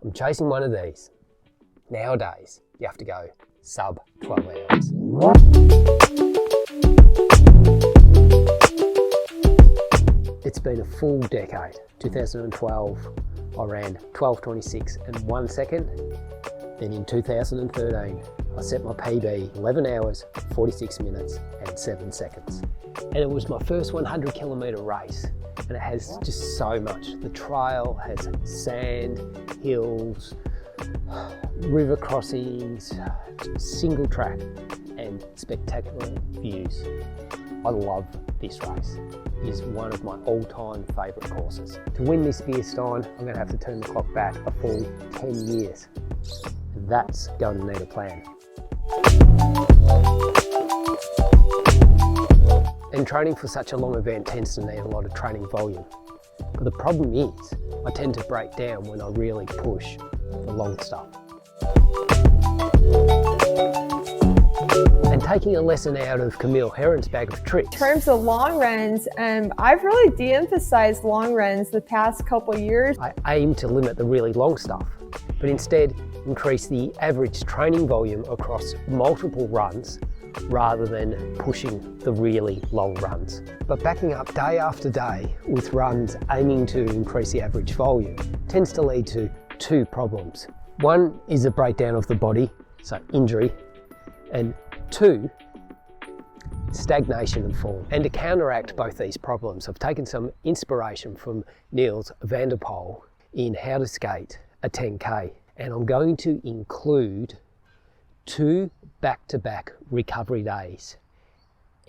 I'm chasing one of these. Nowadays, you have to go sub 12 hours. It's been a full decade. 2012, I ran 12:26 and 1 second. Then in 2013, I set my PB 11 hours, 46 minutes and 7 seconds. And it was my first 100 kilometre race. And it has just so much. The trail has sand, hills, river crossings, single track and spectacular views. I love this race. It is one of my all-time favourite courses. To win this beer Stein, I'm going to have to turn the clock back a full 10 years. And that's going to need a plan. And training for such a long event tends to need a lot of training volume. But the problem is, I tend to break down when I really push the long stuff. And taking a lesson out of Camille Herron's bag of tricks. In terms of long runs, I've really de-emphasized long runs the past couple of years. I aim to limit the really long stuff, but instead increase the average training volume across multiple runs rather than pushing the really long runs. But backing up day after day with runs aiming to increase the average volume tends to lead to two problems. One is a breakdown of the body, so injury, and two, stagnation and form. And to counteract both these problems, I've taken some inspiration from Niels van der Poel in how to skate a 10K. And I'm going to include 2 back-to-back recovery days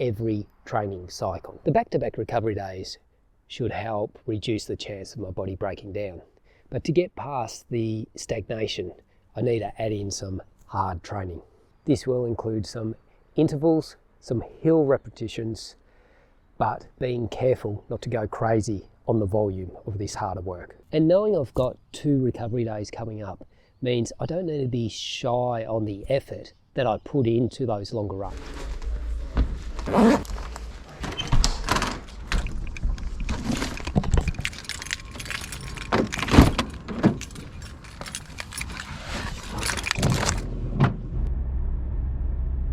every training cycle. The back-to-back recovery days should help reduce the chance of my body breaking down. But to get past the stagnation, I need to add in some hard training. This will include some intervals, some hill repetitions, but being careful not to go crazy on the volume of this harder work. And knowing I've got 2 recovery days coming up means I don't need to be shy on the effort that I put into those longer runs.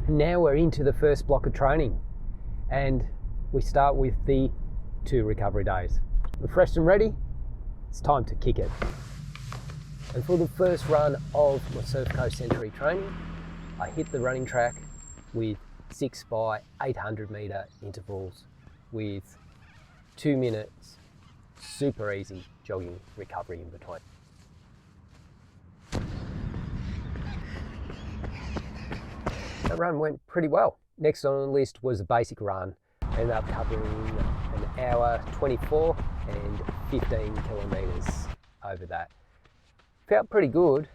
Now we're into the first block of training and we start with the 2 recovery days. Refreshed and ready, it's time to kick it. And for the first run of my Surf Coast Century training, I hit the running track with 6 by 800 metre intervals with 2 minutes, super easy jogging recovery in between. That run went pretty well. Next on the list was a basic run. I ended up covering an hour 24 and 15 kilometres over that. Felt pretty good.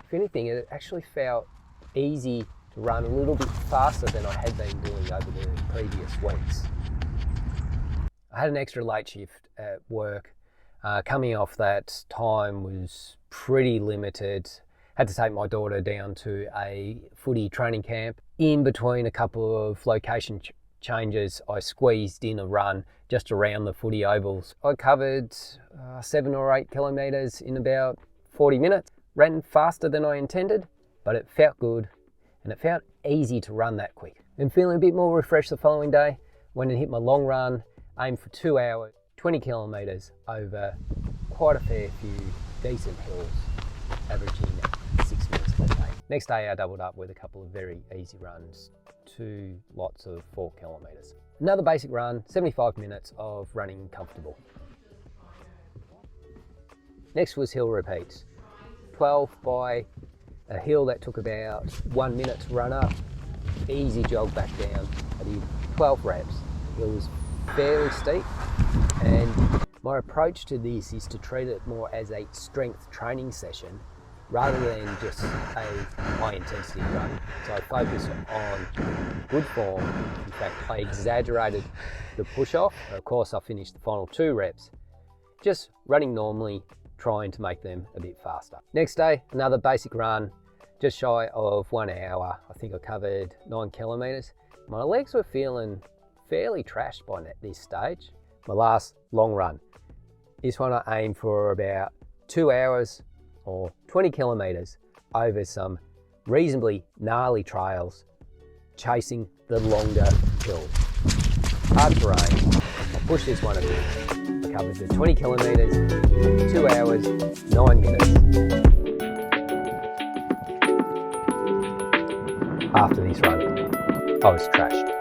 If anything, it actually felt easy to run a little bit faster than I had been doing over the previous weeks. I had an extra late shift at work. Coming off that time was pretty limited. Had to take my daughter down to a footy training camp. In between a couple of location changes, I squeezed in a run just around the footy ovals. I covered 7 or 8 kilometres in about 40 minutes. Ran faster than I intended, but it felt good and it felt easy to run that quick. Then feeling a bit more refreshed the following day, went and hit my long run, aimed for 2 hours, 20 kilometres over quite a fair few decent hills, averaging 6 minutes per day. Next day I doubled up with a couple of very easy runs, 2 lots of 4 kilometres. Another basic run, 75 minutes of running comfortable. Next was hill repeats. 12 by a hill that took about 1 minute to run up, easy jog back down. I did 12 reps. It was fairly steep, and my approach to this is to treat it more as a strength training session rather than just a high intensity run. So I focused on good form. In fact, I exaggerated the push off. Of course, I finished the final 2 reps just running normally, trying to make them a bit faster. Next day, another basic run, just shy of 1 hour. I think I covered 9 kilometres. My legs were feeling fairly trashed by this stage. My last long run. This one I aimed for about 2 hours, or 20 kilometres over some reasonably gnarly trails, chasing the longer hills. Hard terrain. I pushed this one a bit. Covered the 20 kilometres in 2 hours, 9 minutes. After this run, I was trashed.